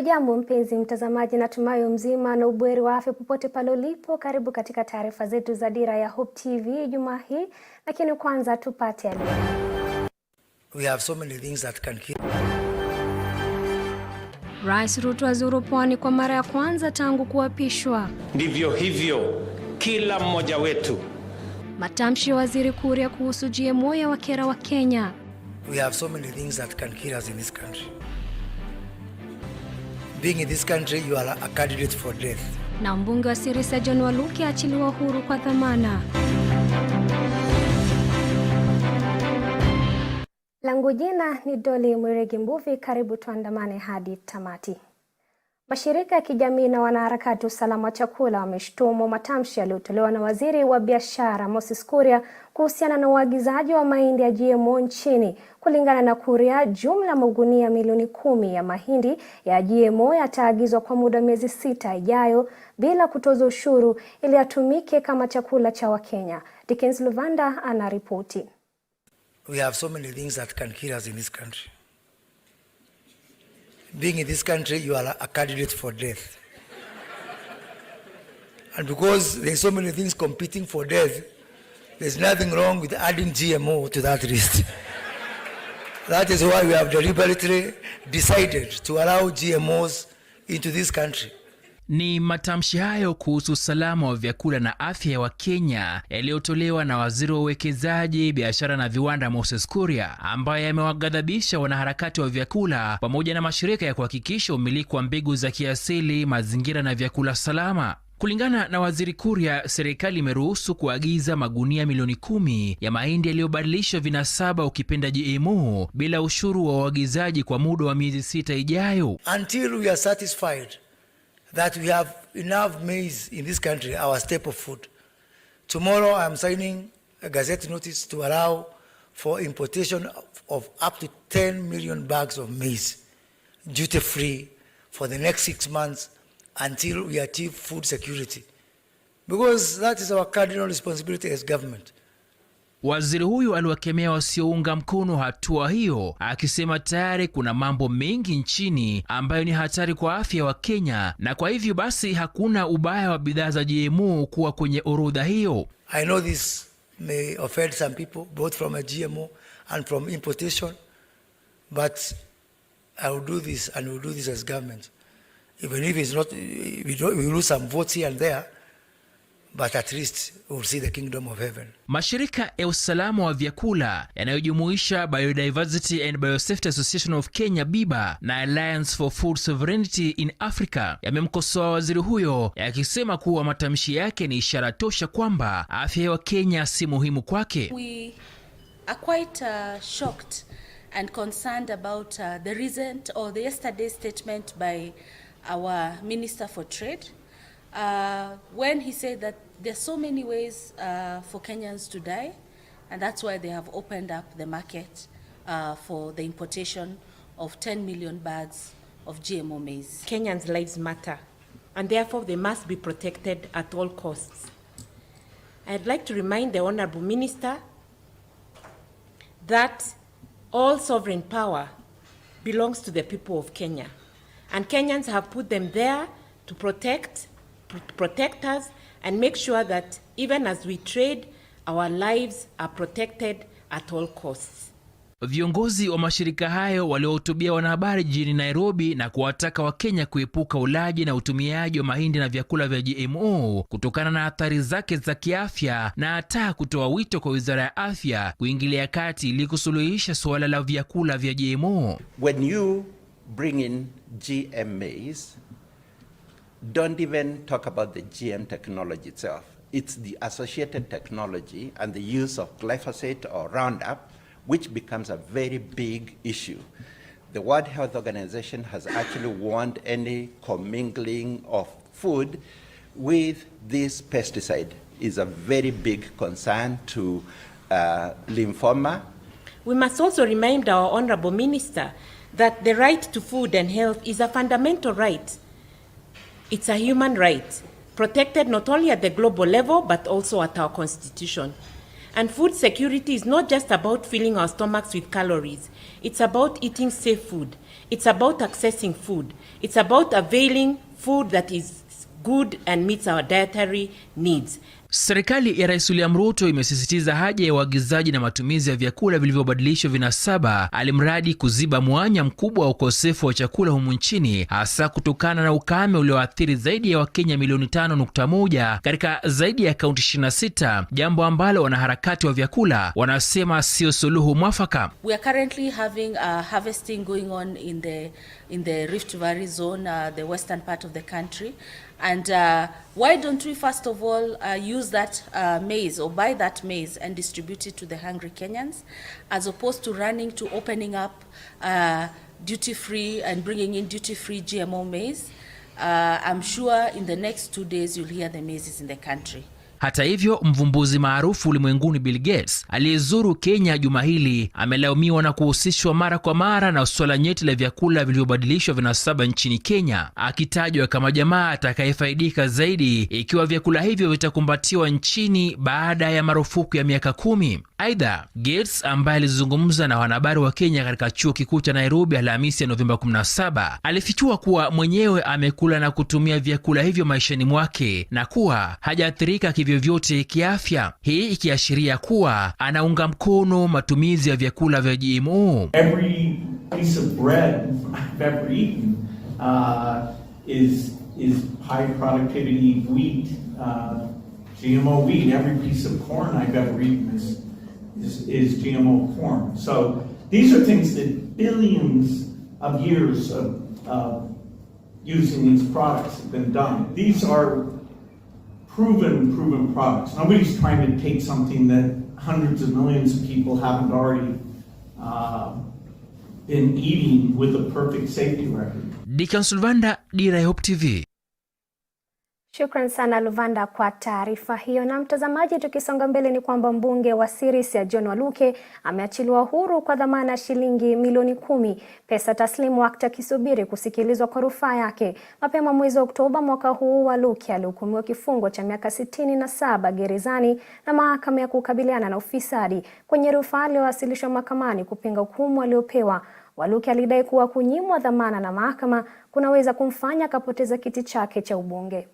Hujambo mpenzi mtazamaji, natumai mzima na ubweri wa afya popote pale ulipo. Karibu katika taarifa zetu za Dira ya Hope TV Jumaa hii, lakini kwanza tupate yale. We have so many things that can kill. Rais Ruto azuru Pwani kwa mara ya kwanza tangu kuapishwa. Ndivyo hivyo kila mmoja wetu. Matamshi ya Waziri Kuria kuhusu GMO ya wakera wa Kenya. We have so many things that can kill us in this country. Being in this country, you are a candidate for death. Na mbunge wa Sirisia John Waluke achiliwa huru kwa dhamana. Langu jina ni Doli Mwiregi Mbuvi, karibu tuandamane hadi tamati. Mashirika ya kijamii na wanaharakati usalama wa chakula wameshtumu matamshi yaliyotolewa na Waziri wa Biashara Moses Kuria kuhusiana na uagizaji wa mahindi ya GMO nchini. Kulingana na Kuria, jumla magunia milioni 10 ya mahindi ya GMO yataagizwa kwa muda miezi 6 ijayo bila kutoza ushuru ili yatumike kama chakula cha Wakenya. Dickens Luvanda anaripoti. We have so many things that can kill us in this country. Being in this country, you are a candidate for death. And because there's so many things competing for death, there's nothing wrong with adding GMO to that list. That is why we have deliberately decided to allow GMOs into this country. Ni matamshi hayo kuhusu usalama wa vyakula na afya ya Wakenya yaliyotolewa na Waziri wa Uwekezaji, Biashara na Viwanda Moses Kuria, ambaye amewaghadhabisha wanaharakati wa vyakula pamoja na mashirika ya kuhakikisha umiliki wa mbegu za kiasili, mazingira na vyakula salama. Kulingana na Waziri Kuria, serikali imeruhusu kuagiza magunia milioni 10 ya mahindi yaliyobadilishwa vinasaba ukipenda GMO bila ushuru wa uagizaji kwa muda wa miezi 6 ijayo. Until we are satisfied that we have enough maize in this country, our staple food. Tomorrow I am signing a gazette notice to allow for importation of up to 10 million bags of maize, duty-free, for the next 6 months until we achieve food security. Because that is our cardinal responsibility as government. Waziri huyu aliwakemea wasiounga mkono hatua hiyo, akisema tayari kuna mambo mengi nchini ambayo ni hatari kwa afya wa Kenya, na kwa hivyo basi hakuna ubaya wa bidhaa za GMO kuwa kwenye orodha hiyo. I know this may offend some people, both from a GMO and from importation, but I will do this, and we will do this as government. Even if it's not, we lose some votes here and there, but at least we'll see the kingdom of heaven. Mashirika ya usalama wa vyakula yanayojumuisha Biodiversity and Biosafety Association of Kenya BIBA na Alliance for Food Sovereignty in Africa yamemkosoa waziri huyo, yakisema kuwa matamshi yake ni ishara tosha kwamba afya ya Kenya si muhimu kwake. We are quite shocked and concerned about the recent or the yesterday statement by our Minister for Trade. When he said that there are so many ways for Kenyans to die, and that's why they have opened up the market for the importation of 10 million bags of GMO maize. Kenyans' lives matter, and therefore they must be protected at all costs. I'd like to remind the Honourable Minister that all sovereign power belongs to the people of Kenya, and Kenyans have put them there to protect us and make sure that even as we trade, our lives are protected at all costs. Viongozi wa mashirika hayo waliohutubia wanahabari jijini Nairobi na kuwataka Wakenya kuepuka ulaji na utumiaji wa mahindi na vyakula vya GMO kutokana na athari zake za kiafya, na hata kutoa wito kwa Wizara ya Afya kuingilia kati ili kusuluhisha suala la vyakula vya GMO. When you bring in GM maize, don't even talk about the GM technology itself. It's the associated technology and the use of glyphosate or Roundup, which becomes a very big issue. The World Health Organization has actually warned any commingling of food with this pesticide is a very big concern to lymphoma. We must also remind our Honourable Minister that the right to food and health is a fundamental right. It's a human right, protected not only at the global level, but also at our Constitution. And food security is not just about filling our stomachs with calories. It's about eating safe food. It's about accessing food. It's about availing food that is good and meets our dietary needs. Serikali ya Rais William Ruto imesisitiza haja ya uagizaji na matumizi ya vyakula vilivyobadilishwa vinasaba, alimradi kuziba mwanya mkubwa wa ukosefu wa chakula humu nchini, hasa kutokana na ukame ulioathiri zaidi ya Wakenya milioni 5.1 katika zaidi ya kaunti 26, jambo ambalo wanaharakati wa vyakula wanasema sio suluhu mwafaka. We are currently having harvesting going on in the Rift Valley zone, the western part of the country. And why don't we first of all use that maize or buy that maize and distribute it to the hungry Kenyans, as opposed to running to opening up duty-free and bringing in duty-free GMO maize. I'm sure in the next 2 days you'll hear the maize is in the country. Hata hivyo, mvumbuzi maarufu ulimwenguni Bill Gates aliyezuru Kenya juma hili amelaumiwa na kuhusishwa mara kwa mara na swala nyeti la vyakula vilivyobadilishwa vinasaba nchini Kenya, akitajwa kama jamaa atakayefaidika zaidi ikiwa vyakula hivyo vitakumbatiwa nchini baada ya marufuku ya miaka 10. Aidha, Gates ambaye alizungumza na wanahabari wa Kenya katika chuo kikuu cha Nairobi Alhamisi ya Novemba 17 alifichua kuwa mwenyewe amekula na kutumia vyakula hivyo maishani mwake na kuwa hajaathirika vyovyote kiafya, hii ikiashiria kuwa anaunga mkono matumizi ya vyakula vya GMO. Every piece of bread I've ever eaten is high productivity wheat, GMO wheat. Every piece of corn I've ever eaten is GMO corn. So these are things that billions of years of using these products have been done. These are proven products. Nobody's trying to take something that hundreds of millions of people haven't already been eating with a perfect safety record. Dickens Luvanda, Dira Hope TV. Shukran sana Luvanda kwa taarifa hiyo. Na mtazamaji, tukisonga mbele ni kwamba mbunge wa Sirisia John Waluke ameachiliwa huru kwa dhamana ya shilingi milioni 10 pesa taslimu wakati akisubiri kusikilizwa kwa rufaa yake. Mapema mwezi wa Oktoba mwaka huu, Waluke alihukumiwa kifungo cha miaka 67 gerezani na mahakama ya kukabiliana na ufisadi kwenye rufaa iliyowasilishwa mahakamani kupinga hukumu aliyopewa. Waluke alidai kuwa kunyimwa dhamana na mahakama kunaweza kumfanya akapoteza kiti chake cha ubunge.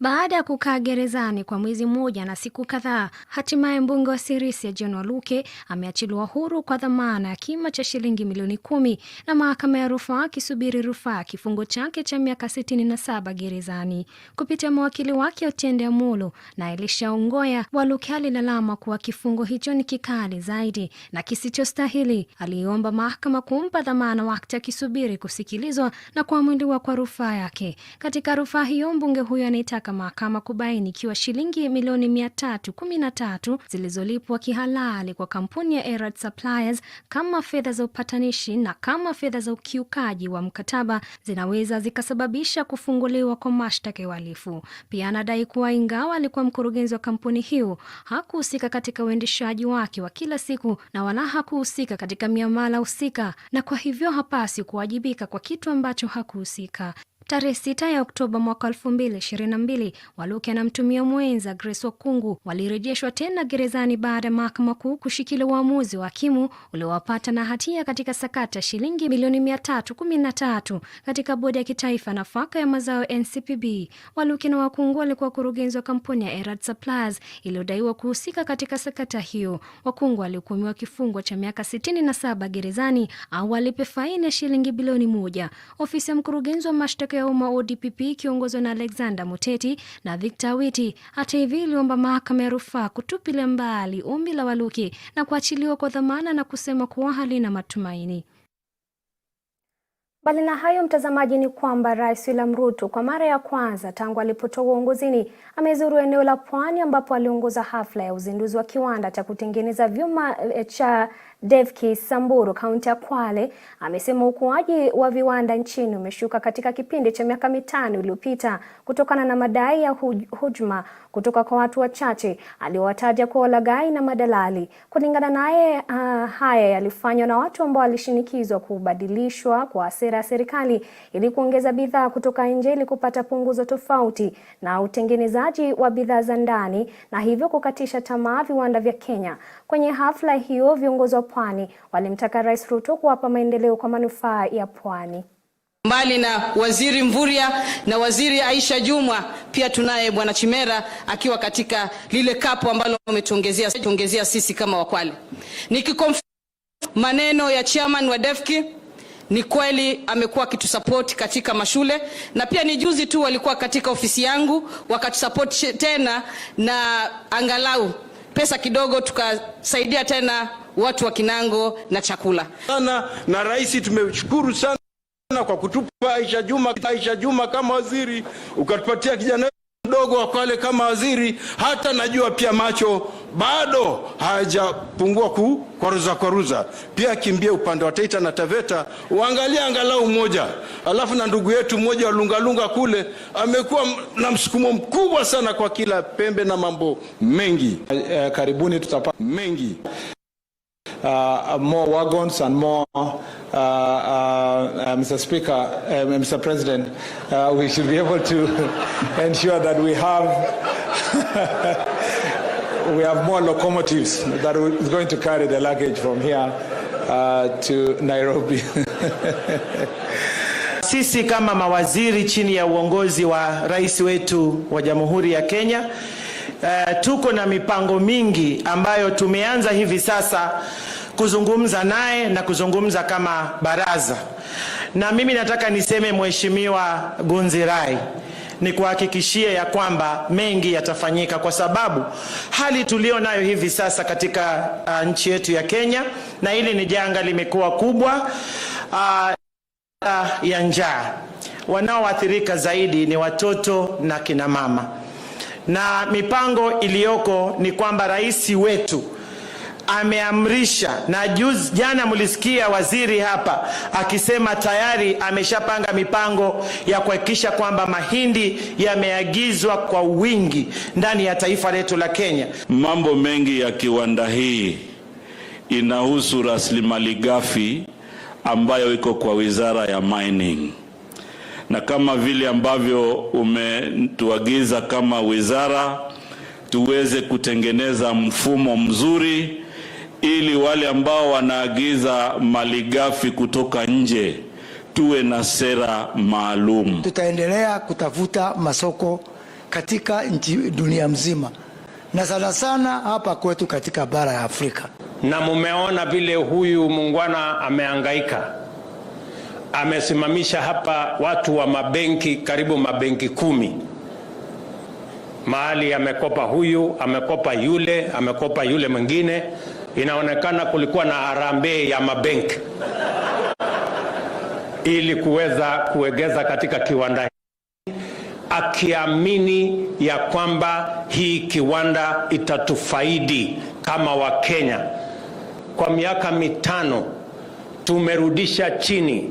Baada ya kukaa gerezani kwa mwezi mmoja na siku kadhaa, hatimaye mbunge wa Sirisia John Waluke ameachiliwa huru kwa dhamana ya kima cha shilingi milioni 10 na mahakama ya rufaa akisubiri rufaa kifungo chake cha miaka 67 gerezani. Kupitia mawakili wake Otiende Amolo na Elisha Ongoya, Waluke alilalama kuwa kifungo hicho ni kikali zaidi na kisichostahili. Aliomba mahakama kumpa dhamana wakati akisubiri kusikilizwa na kuamuliwa kwa rufaa yake. Katika rufaa hiyo, mbunge huyo anaitaka mahakama kubaini ikiwa shilingi milioni 313 zilizolipwa kihalali kwa kampuni ya Erad Suppliers kama fedha za upatanishi na kama fedha za ukiukaji wa mkataba zinaweza zikasababisha kufunguliwa kwa mashtaka ya uhalifu. Pia anadai kuwa ingawa alikuwa mkurugenzi wa kampuni hiyo, hakuhusika katika uendeshaji wake wa kila siku na wala hakuhusika katika miamala husika, na kwa hivyo hapasi kuwajibika kwa kitu ambacho hakuhusika. Tarehe 6 ya Oktoba mwaka 2022, Waluke na mtumia mwenza Grace Okungu walirejeshwa tena gerezani baada ya mahakama kuu kushikilia uamuzi wa hakimu uliowapata na hatia katika sakata shilingi milioni 313 katika bodi ya kitaifa nafaka ya mazao NCPB. Waluke na Okungu walikuwa kurugenzi wa kampuni ya Erad Suppliers iliyodaiwa kuhusika katika sakata hiyo. Okungu alihukumiwa kifungo cha miaka 67 gerezani au alipe faini ya shilingi bilioni 1. Ofisi ya mkurugenzi wa mashtaka ya umma ODPP kiongozwa na Alexander Muteti na Victor Witi hata hivi iliomba mahakama ya rufaa kutupilia mbali ombi la Waluke na kuachiliwa kwa dhamana na kusema kuwa halina matumaini. Bali na hayo, mtazamaji, ni kwamba Rais William Ruto kwa mara ya kwanza tangu alipotoa uongozini amezuru eneo la Pwani ambapo aliongoza hafla ya uzinduzi wa kiwanda cha kutengeneza vyuma cha Devki Samburu, kaunti ya Kwale. Amesema ukuaji wa viwanda nchini umeshuka katika kipindi cha miaka 5 iliyopita kutokana na madai ya hujuma kutoka kwa watu wachache aliowataja kwa walaghai na madalali. Kulingana naye, haya yalifanywa na watu ambao walishinikizwa kubadilishwa kwa sera sera ya serikali ili kuongeza bidhaa kutoka nje ili kupata punguzo tofauti na utengenezaji wa bidhaa za ndani na hivyo kukatisha tamaa viwanda vya Kenya. Kwenye hafla hiyo, viongozi wa Pwani walimtaka Rais Ruto kuwapa maendeleo kwa manufaa ya Pwani. Mbali na Waziri Mvurya na Waziri Aisha Jumwa, pia tunaye Bwana Chimera akiwa katika lile kapu ambalo umetuongezea sisi kama Wakwale. Nikikonfirm maneno ya chairman wa DEFCI, ni kweli amekuwa akitusupport katika mashule, na pia ni juzi tu walikuwa katika ofisi yangu wakatusupport tena na angalau pesa kidogo tukasaidia tena watu wa Kinango na chakula. Na rais tumeshukuru sana kwa kutupa Aisha Juma kama waziri, ukatupatia kijana mdogo wa Kwale kama waziri. Hata najua pia macho bado hajapungua kwaruza. Pia kimbia upande wa Taita na Taveta, uangalie angalau mmoja. Alafu na ndugu yetu mmoja wa Lungalunga kule amekuwa na msukumo mkubwa sana kwa kila pembe na mambo mengi. Karibuni tutapata mengi. More wagons and more, Mr. Speaker, Mr. President, we should be able to ensure that we have more locomotives that is going to carry the luggage from here to Nairobi. Sisi kama mawaziri chini ya uongozi wa rais wetu wa Jamhuri ya Kenya, tuko na mipango mingi ambayo tumeanza hivi sasa kuzungumza naye na kuzungumza kama baraza. Na mimi nataka niseme Mheshimiwa Gunzirai, ni kuhakikishia ya kwamba mengi yatafanyika, kwa sababu hali tulio nayo hivi sasa katika nchi yetu ya Kenya, na hili ni janga limekuwa kubwa ya njaa. Wanaoathirika zaidi ni watoto na kina mama. Na mipango iliyoko ni kwamba rais wetu ameamrisha, na jana mlisikia waziri hapa akisema tayari ameshapanga mipango ya kuhakikisha kwamba mahindi yameagizwa kwa wingi ndani ya taifa letu la Kenya. Mambo mengi ya kiwanda hii inahusu rasilimali ghafi ambayo iko kwa Wizara ya Mining. Na kama vile ambavyo umetuagiza kama wizara, tuweze kutengeneza mfumo mzuri ili wale ambao wanaagiza malighafi kutoka nje tuwe na sera maalum. Tutaendelea kutafuta masoko katika dunia mzima, na sana sana hapa kwetu katika bara ya Afrika. Na mumeona vile huyu muungwana amehangaika. Amesimamisha hapa watu wa mabenki, karibu mabenki 10. Mahali amekopa huyu, amekopa yule mwingine. Inaonekana kulikuwa na harambee ya mabenki ili kuweza kuegeza katika kiwanda hii, akiamini ya kwamba hii kiwanda itatufaidi kama Wakenya. Kwa miaka 5 tumerudisha chini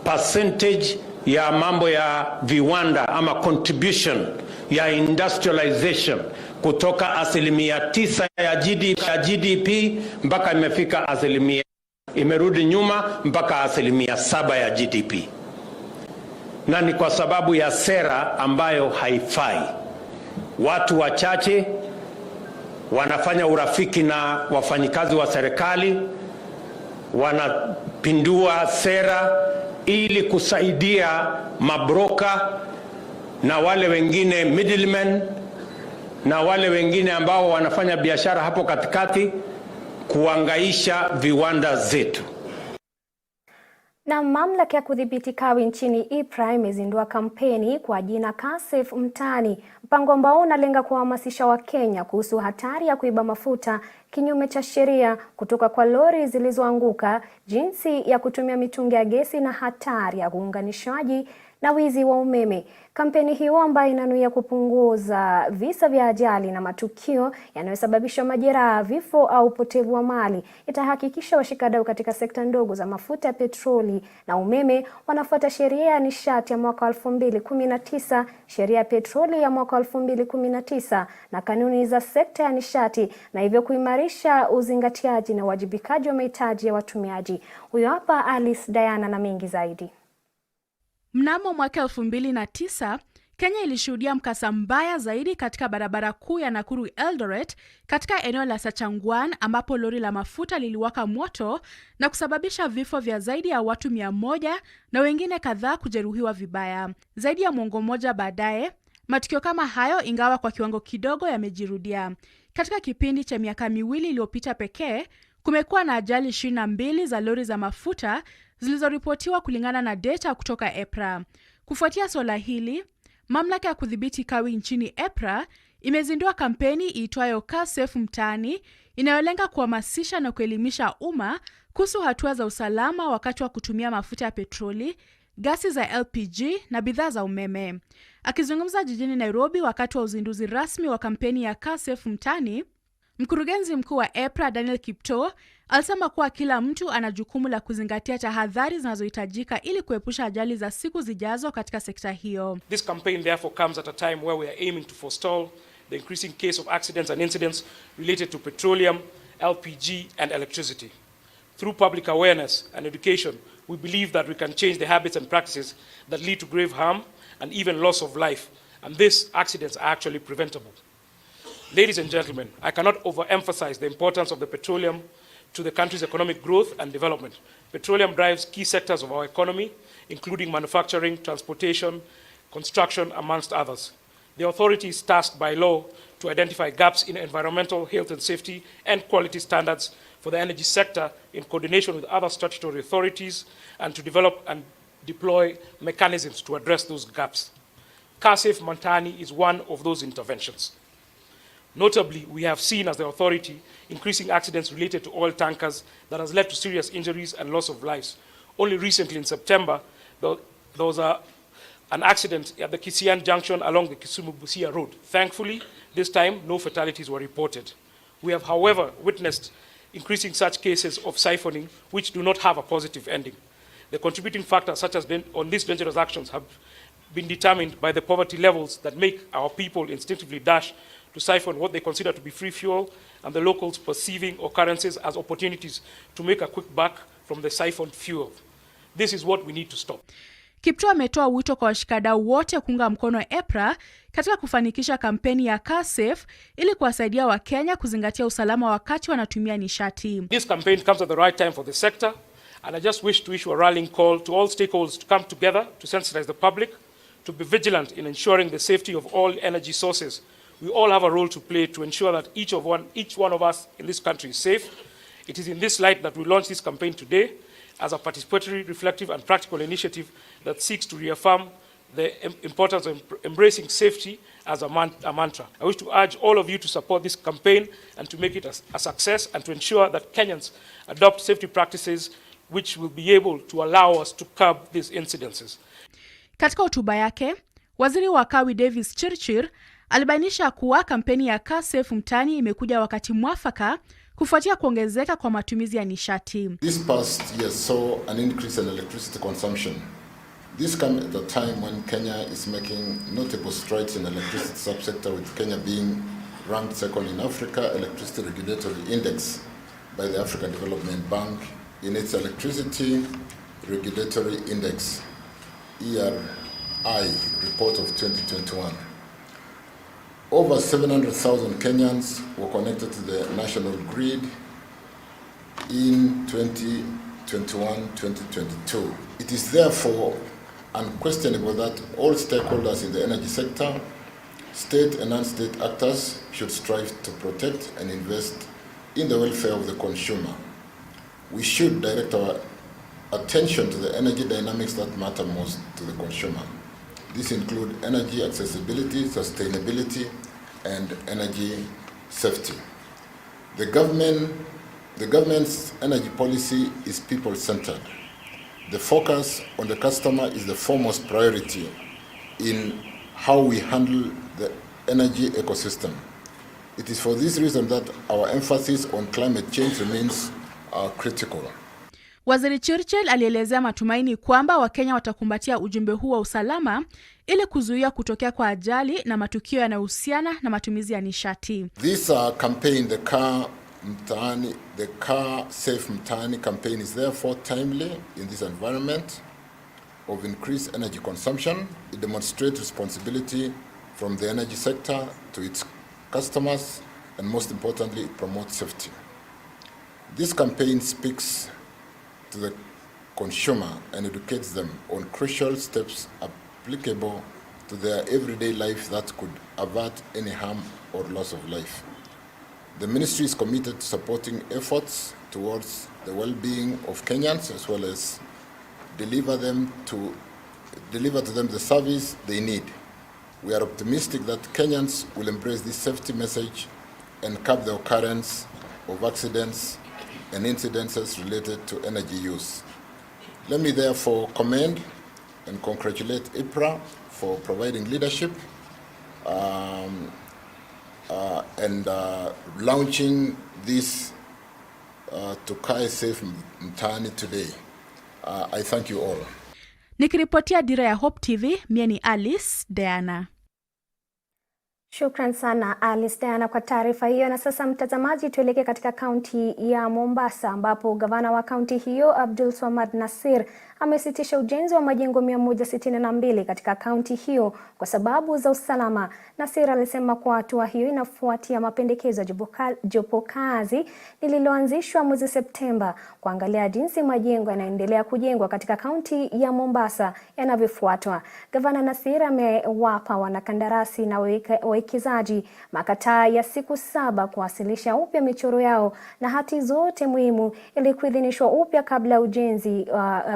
percentage ya mambo ya viwanda ama contribution ya industrialization kutoka 9% ya GDP mpaka imefika imerudi nyuma mpaka 7% ya GDP. Na ni kwa sababu ya sera ambayo haifai. Watu wachache wanafanya urafiki na wafanyikazi wa serikali, wanapindua sera ili kusaidia mabroka na wale wengine middlemen na wale wengine ambao wanafanya biashara hapo katikati kuangaisha viwanda zetu. Na mamlaka ya kudhibiti kawi nchini IPRA imezindua kampeni kwa jina Car Safe Mtaani, mpango ambao unalenga kuhamasisha Wakenya kuhusu hatari ya kuiba mafuta kinyume cha sheria kutoka kwa lori zilizoanguka, jinsi ya kutumia mitungi ya gesi na hatari ya uunganishaji na wizi wa umeme. Kampeni hiyo ambayo inanuia kupunguza visa vya ajali na matukio yanayosababisha majeraha, vifo au upotevu wa mali itahakikisha washikadau katika sekta ndogo za mafuta ya petroli na umeme wanafuata sheria ya nishati ya mwaka 2019, sheria ya petroli ya mwaka 2019 na kanuni za sekta ya nishati, na hivyo kuimarisha uzingatiaji na uwajibikaji wa mahitaji ya watumiaji. Huyo hapa Alice Diana na mengi zaidi. Mnamo mwaka 2009, Kenya ilishuhudia mkasa mbaya zaidi katika barabara kuu ya Nakuru Eldoret katika eneo la Sachangwan, ambapo lori la mafuta liliwaka moto na kusababisha vifo vya zaidi ya watu 100 na wengine kadhaa kujeruhiwa vibaya. Zaidi ya mwongo mmoja baadaye, matukio kama hayo, ingawa kwa kiwango kidogo, yamejirudia. Katika kipindi cha miaka 2 iliyopita pekee, kumekuwa na ajali 22 za lori za mafuta zilizoripotiwa kulingana na data kutoka EPRA. Kufuatia swala hili, mamlaka ya kudhibiti kawi nchini EPRA imezindua kampeni iitwayo Car Safe Mtaani, inayolenga kuhamasisha na kuelimisha umma kuhusu hatua za usalama wakati wa kutumia mafuta ya petroli, gasi za LPG na bidhaa za umeme. Akizungumza jijini Nairobi wakati wa uzinduzi rasmi wa kampeni ya Car Safe Mtaani, mkurugenzi mkuu wa EPRA Daniel Kipto alisema kuwa kila mtu ana jukumu la kuzingatia tahadhari zinazohitajika ili kuepusha ajali za siku zijazo katika sekta hiyo. This campaign therefore comes at a time where we are aiming to forestall the increasing case of accidents and incidents related to petroleum, LPG and electricity. Through public awareness and education, we believe that we can change the habits and practices that lead to grave harm and even loss of life, and these accidents are actually preventable. Ladies and gentlemen, I cannot overemphasize the importance of the petroleum to the country's economic growth and development. Petroleum drives key sectors of our economy, including manufacturing, transportation, construction, amongst others. The authority is tasked by law to identify gaps in environmental, health and safety and quality standards for the energy sector in coordination with other statutory authorities, and to develop and deploy mechanisms to address those gaps. Car Safe Mtaani is one of those interventions. Notably, we have seen as the authority increasing accidents related to oil tankers that has led to serious injuries and loss of lives. Only recently in September, there was an accident at the Kisian Junction along the Kisumu-Busia Road. Thankfully, this time, no fatalities were reported. We have, however, witnessed increasing such cases of siphoning which do not have a positive ending. The contributing factors such as on these dangerous actions have been determined by the poverty levels that make our people instinctively dash to siphon what they consider to be free fuel, and the locals perceiving occurrences as opportunities to make a quick buck from the siphoned fuel. This is what we need to stop. Kipto ametoa wito kwa washikadau wote kuunga mkono EPRA katika kufanikisha kampeni ya Car Safe ili kuwasaidia Wakenya kuzingatia usalama wakati wanatumia nishati. This campaign comes at the right time for the sector, and I just wish to issue a rallying call to all stakeholders to come together to sensitize the public, to be vigilant in ensuring the safety of all energy sources. We all have a role to play to ensure that each one of us in this country is safe. It is in this light that we launch this campaign today as a participatory, reflective and practical initiative that seeks to reaffirm the importance of embracing safety as a mantra. I wish to urge all of you to support this campaign and to make it a success, and to ensure that Kenyans adopt safety practices which will be able to allow us to curb these incidences. Katika hotuba yake, Waziri wa Kawi Davis Chirchir alibainisha kuwa kampeni ya Car Safe Mtaani imekuja wakati mwafaka kufuatia kuongezeka kwa matumizi ya nishati. This past year saw an increase in electricity consumption. This comes at a time when Kenya is making notable strides in electricity subsector, with Kenya being ranked second in Africa Electricity Regulatory Index by the African Development Bank in its Electricity Regulatory Index ERI report of 2021. Over 700,000 Kenyans were connected to the national grid in 2021-2022. It is therefore unquestionable that all stakeholders in the energy sector, state and non-state actors, should strive to protect and invest in the welfare of the consumer. We should direct our attention to the energy dynamics that matter most to the consumer. These include energy accessibility, sustainability, and energy safety. The government's energy policy is people-centered. The focus on the customer is the foremost priority in how we handle the energy ecosystem. It is for this reason that our emphasis on climate change remains critical. Waziri Churchill alielezea matumaini kwamba Wakenya watakumbatia ujumbe huu wa usalama ili kuzuia kutokea kwa ajali na matukio yanayohusiana na matumizi ya nishati. This campaign, the Car Safe Mtaani campaign, is therefore timely in this environment. of increased energy consumption. It demonstrates responsibility from the energy sector to its customers, and most importantly, it promotes safety. This campaign speaks to the consumer and educates them on crucial steps applicable to their everyday life that could avert any harm or loss of life. The ministry is committed to supporting efforts towards the well-being of Kenyans, as well as deliver to them the service they need. We are optimistic that Kenyans will embrace this safety message and curb the occurrence of accidents and incidences related to energy use. Let me therefore commend and congratulate IPRA for providing leadership and launching this Tukae Safe Mtaani today. I thank you all. Nikiripotia Dira ya Hope TV, mie ni Alice Diana. Shukran sana Alice Diana kwa taarifa hiyo. Na sasa mtazamaji, tuelekee katika kaunti ya Mombasa ambapo gavana wa kaunti hiyo Abdul Swamad Nasir amesitisha ujenzi wa majengo 162 katika kaunti hiyo kwa sababu za usalama. Nasir alisema kwa hatua hiyo inafuatia mapendekezo ya jopo kazi lililoanzishwa mwezi Septemba kuangalia jinsi majengo yanaendelea kujengwa katika kaunti ya Mombasa yanavyofuatwa. Gavana Nasir amewapa wanakandarasi na wawekezaji makataa ya siku 7 kuwasilisha upya michoro yao na hati zote muhimu ili kuidhinishwa upya kabla ujenzi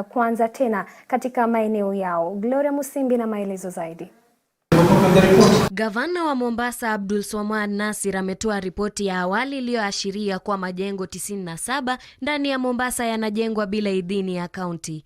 kuanza tena katika maeneo yao. Gloria Musimbi na maelezo zaidi. Gavana wa Mombasa Abdul Swamad Nasir ametoa ripoti ya awali iliyoashiria kwa majengo 97 ndani ya Mombasa yanajengwa bila idhini ya kaunti.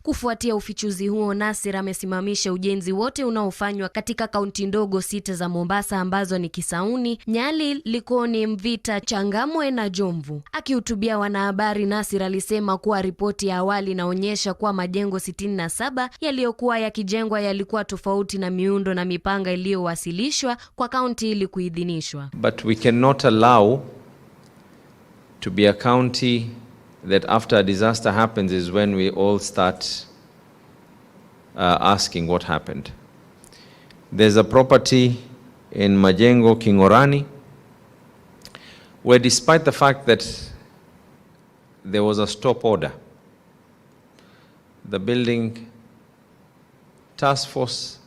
Kufuatia ufichuzi huo, Nasir amesimamisha ujenzi wote unaofanywa katika kaunti ndogo 6 za Mombasa ambazo ni Kisauni, Nyali, Likoni, Mvita, Changamwe na Jomvu. Akihutubia wanahabari, Nasir alisema kuwa ripoti ya awali inaonyesha kuwa majengo 67 yaliyokuwa yakijengwa yalikuwa tofauti na miundo na mipanga iliyowasilishwa kwa kaunti ili kuidhinishwa. But we cannot allow to be a county that after a disaster happens is when we all start asking what happened. There's a property in Majengo, Kingorani, where despite the fact that there was a stop order, the building task force,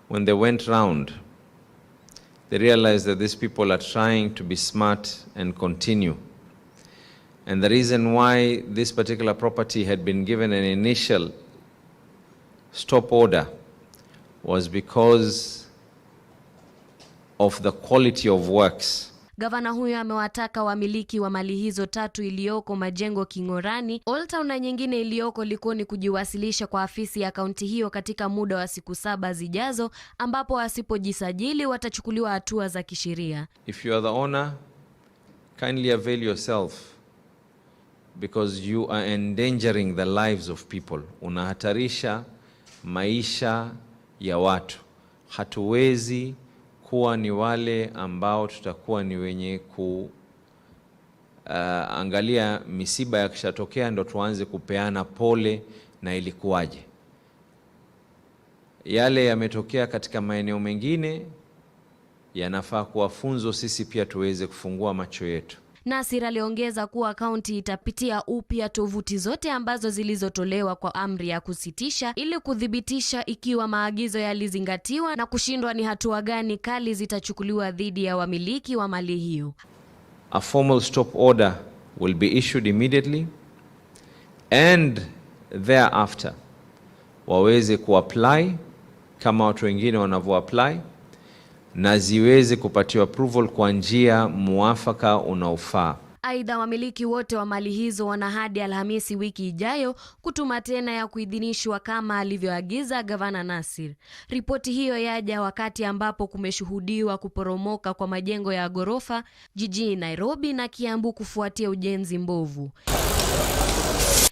when they went round, they realized that these people are trying to be smart and continue. And the reason why this particular property had been given an initial stop order was because of the quality of works. Gavana huyo amewataka wamiliki wa mali hizo 3 iliyoko Majengo, Kingorani, Old Town na nyingine iliyoko Likoni kujiwasilisha kwa afisi ya kaunti hiyo katika muda wa siku 7 zijazo, ambapo wasipojisajili watachukuliwa hatua za kisheria. If you are the owner, kindly avail yourself, because you are endangering the lives of people. Unahatarisha maisha ya watu. Hatuwezi kuwa ni wale ambao tutakuwa ni wenye angalia misiba ya kishatokea ndo tuanze kupeana pole na ilikuwaje. Yale yametokea katika maeneo mengine yanafaa kuwa funzo sisi pia tuweze kufungua macho yetu. Nasir aliongeza kuwa kaunti itapitia upya tovuti zote ambazo zilizotolewa kwa amri ya kusitisha ili kudhibitisha ikiwa maagizo yalizingatiwa na kushindwa ni hatua gani kali zitachukuliwa dhidi ya wamiliki wa mali hiyo. A formal stop order will be issued immediately, and thereafter waweze kuapply kama watu wengine wanavyoapply na ziweze kupatiwa approval kwa njia muafaka unaofaa. Aidha, wamiliki wote wa mali hizo wana hadi Alhamisi wiki ijayo kutuma tena ya kuidhinishwa kama alivyoagiza Gavana Nasir. Ripoti hiyo yaja wakati ambapo kumeshuhudiwa kuporomoka kwa majengo ya ghorofa jijini Nairobi na Kiambu kufuatia ujenzi mbovu.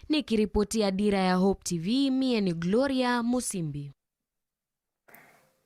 Nikiripotia Dira ya Hope TV, mie ni Gloria Musimbi.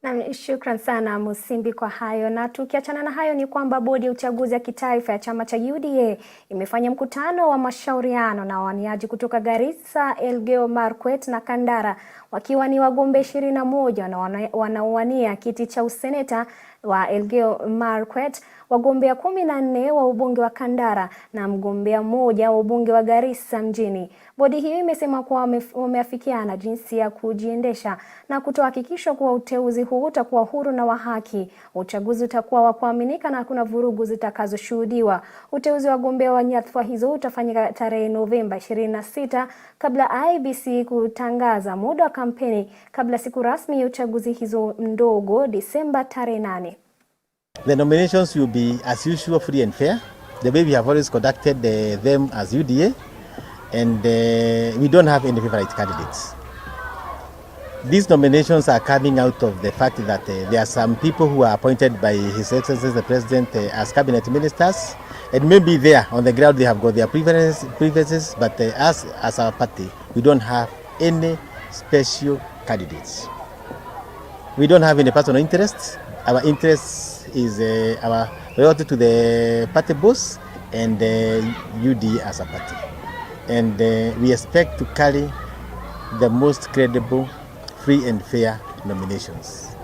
Na shukran sana Musimbi kwa hayo. Na tukiachana na hayo ni kwamba bodi ya uchaguzi ya kitaifa ya chama cha UDA imefanya mkutano wa mashauriano na waniaji kutoka Garissa, Elgeyo Marakwet na Kandara, wakiwa ni wagombe 21 wanaowania kiti cha useneta wa Elgeyo Marakwet, wagombea 14 wa ubunge wa Kandara na mgombea mmoja wa ubunge wa Garissa mjini. Bodi hiyo imesema kuwa wameafikiana jinsi ya kujiendesha na kutohakikisha kuwa uteuzi huu utakuwa huru na wa haki. Uchaguzi utakuwa wa kuaminika na hakuna vurugu zitakazoshuhudiwa. Uteuzi wa wagombea wa nyadhifa hizo utafanyika tarehe Novemba 26 kabla IEBC kutangaza muda wa kampeni kabla siku rasmi ya uchaguzi hizo ndogo Disemba tarehe 8. The nominations will be as usual free and fair, the way we have always conducted them as UDA, and we don't have any favorite candidates. These nominations are coming out of the fact that there are some people who are appointed by His Excellency the President as cabinet ministers, and maybe there on the ground they have got their preferences, but as our party, we don't have any special candidates. We don't have any personal interests. Our interest is our loyalty to the party boss and UD as a party. And we expect to carry the most credible, free and fair nominations.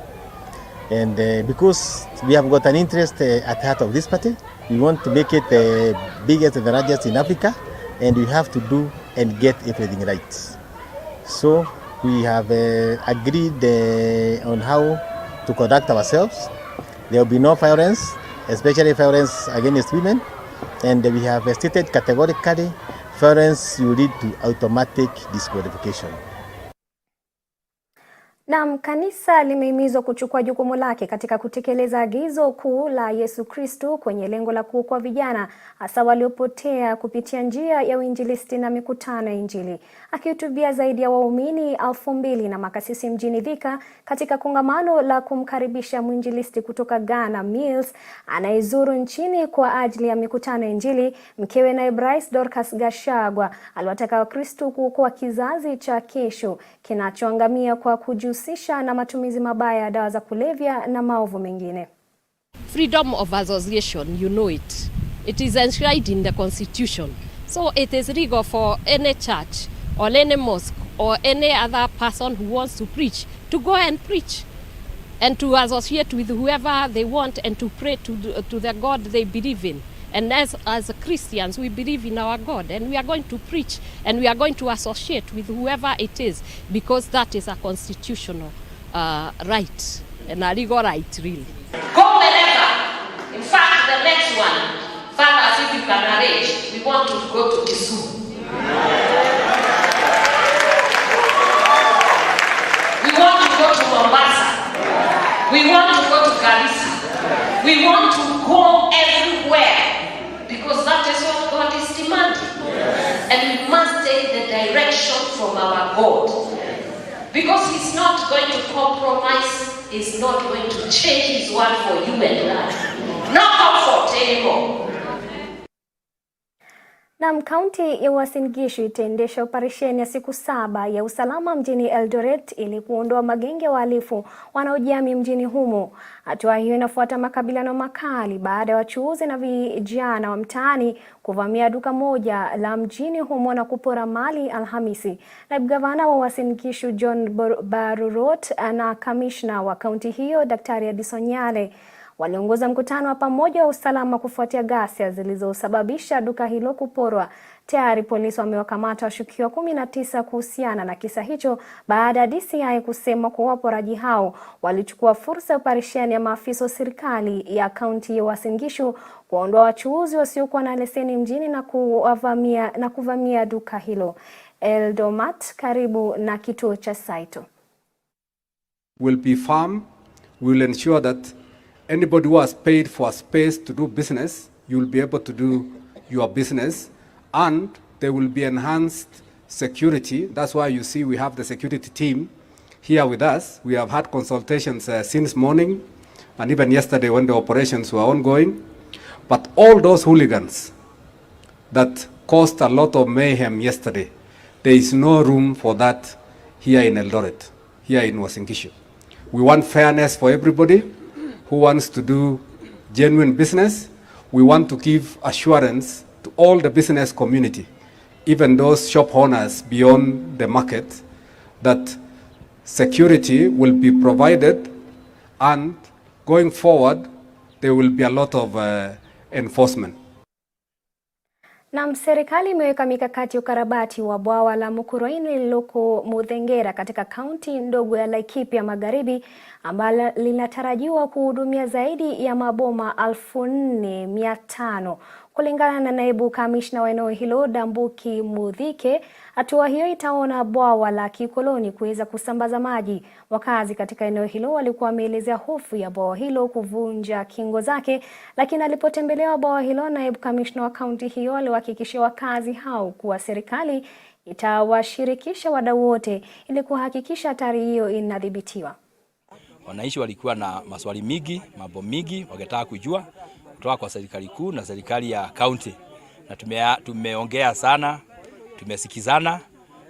And because we have got an interest at the heart of this party, we want to make it the biggest and the largest in Africa, and we have to do and get everything right. So we have agreed on how to conduct ourselves. There will be no violence, especially violence against women, and we have stated categorically violence will lead to automatic disqualification. Na kanisa limehimizwa kuchukua jukumu lake katika kutekeleza agizo kuu la Yesu Kristo kwenye lengo la kuokoa vijana hasa waliopotea kupitia njia ya uinjilisti na mikutano ya Injili. Akihutubia zaidi ya waumini 2000 na makasisi mjini Thika katika kongamano la kumkaribisha mwinjilisti kutoka Ghana Mills anayezuru nchini kwa ajili ya mikutano ya Injili, mkewe na Bryce Dorcas Gashagwa aliwataka Wakristo kuokoa kizazi cha kesho kinachoangamia kwa kujihusisha na matumizi mabaya ya dawa za kulevya na maovu mengine. Freedom of association, you know it. It is enshrined in the Constitution. So it is legal for any church or any mosque or any other person who wants to preach to go and preach and to associate with whoever they want and to pray to the God they believe in. And as Christians, we believe in our God, and we are going to preach and we are going to associate with whoever it is, because that is a constitutional right and a legal right, really. Go wherever. In fact, the next one, Father, if you can arrange, we want to go to Kisumu. We want to go to Mombasa. We want to go to Garissa. We want to go everywhere. Because that is what God is demanding. And we must take the direction from our God. Because He's not going to compromise. He's not going to change His word for you and I. No comfort anymore. Na kaunti ya Uasin Gishu itaendesha operesheni ya siku 7 ya usalama mjini Eldoret ili kuondoa magenge ya wahalifu wanaojihami mjini humo. Hatua hiyo inafuata makabiliano makali baada ya wachuuzi na vijana wa mtaani kuvamia duka moja la mjini humo na kupora mali Alhamisi. Naibu gavana wa Uasin Gishu John Barurot na kamishna wa kaunti hiyo Daktari Addison Nyale waliongoza mkutano wa pamoja wa usalama kufuatia ghasia zilizosababisha duka hilo kuporwa. Tayari polisi wamewakamata washukiwa 19 kuhusiana na kisa hicho baada ya DCI kusema kuwa waporaji hao walichukua fursa ya operesheni ya maafisa wa serikali ya kaunti ya Uasin Gishu kuondoa wachuuzi wasiokuwa na leseni mjini na kuvamia duka hilo. Eldomat karibu na kituo cha Saito. Will be firm. We will ensure that anybody who has paid for a space to do business, you will be able to do your business, and there will be enhanced security. That's why you see we have the security team here with us. We have had consultations since morning and even yesterday when the operations were ongoing. But all those hooligans that caused a lot of mayhem yesterday, there is no room for that here in Eldoret, here in Uasin Gishu. We want fairness for everybody who wants to do genuine business. We want to give assurance to all the business community, even those shop owners beyond the market, that security will be provided, and going forward, there will be a lot of enforcement. Na serikali imeweka mikakati ya ukarabati wa bwawa la Mukurweini lililoko Muthengera katika kaunti ndogo ya Laikipia Magharibi, ambalo linatarajiwa kuhudumia zaidi ya maboma 4,500. Kulingana na naibu kamishna wa eneo hilo Dambuki Muthike, hatua hiyo itaona bwawa la kikoloni kuweza kusambaza maji. Wakazi katika eneo hilo walikuwa wameelezea hofu ya bwawa hilo kuvunja kingo zake, lakini alipotembelewa bwawa hilo, naibu kamishna wa kaunti hiyo aliwahakikishia wakazi hao kuwa serikali itawashirikisha wadau wote ili kuhakikisha hatari hiyo inadhibitiwa. Wananchi walikuwa na maswali mingi, mambo mingi wangetaka kujua kutoka kwa serikali kuu na serikali ya kaunti. Na tumeongea sana, tumesikizana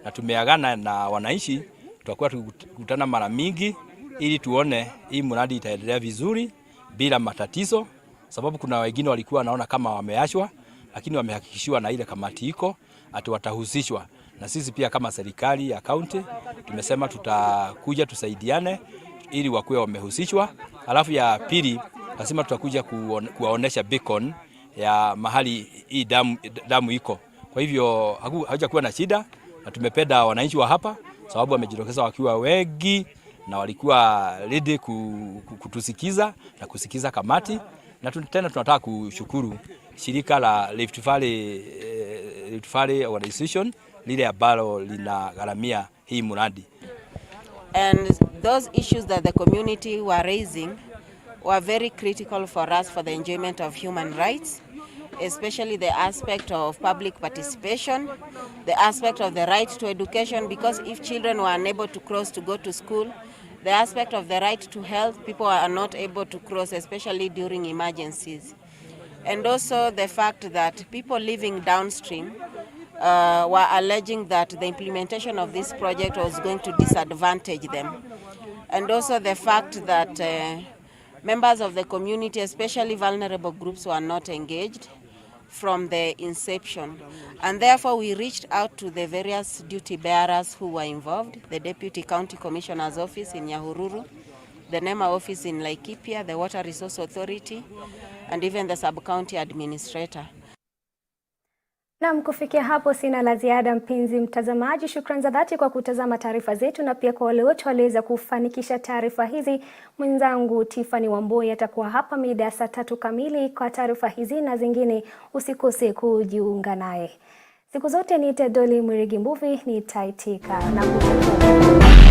na tumeagana na wananchi. Tutakuwa tukutana mara mingi ili tuone hii mradi itaendelea vizuri bila matatizo, sababu kuna wengine walikuwa naona kama wameachwa, lakini wamehakikishiwa na ile kamati iko ati watahusishwa. Na sisi pia kama serikali ya kaunti tumesema tutakuja tusaidiane ili wakuwe wamehusishwa. Alafu ya pili lazima tutakuja kuwaonesha beacon ya mahali hii damu iko. Kwa hivyo hajakuwa na shida, na tumependa wananchi wa hapa sababu wamejitokeza wakiwa wengi na walikuwa ready kutusikiza na kusikiza kamati. Na tena tunataka kushukuru shirika la Rift Valley Organization lile ambalo linagharamia hii mradi. And those issues that the community were raising were very critical for us for the enjoyment of human rights, especially the aspect of public participation, the aspect of the right to education, because if children were unable to cross to go to school, the aspect of the right to health, people are not able to cross, especially during emergencies. And also the fact that people living downstream were alleging that the implementation of this project was going to disadvantage them. And also the fact that members of the community, especially vulnerable groups, were not engaged from the inception. And therefore we reached out to the various duty bearers who were involved, the Deputy County Commissioner's Office in Nyahururu, the NEMA office in Laikipia, the Water Resource Authority, and even the Sub-County Administrator. Na kufikia hapo sina la ziada, mpenzi mtazamaji. Shukrani za dhati kwa kutazama taarifa zetu, na pia kwa wale wote waliweza kufanikisha taarifa hizi. Mwenzangu Tiffany Wamboi atakuwa hapa mida ya saa 3 kamili kwa taarifa hizi na zingine. Usikose kujiunga naye. Siku zote niite Doli Mwirigi Mbuvi, nitaitika na kutakia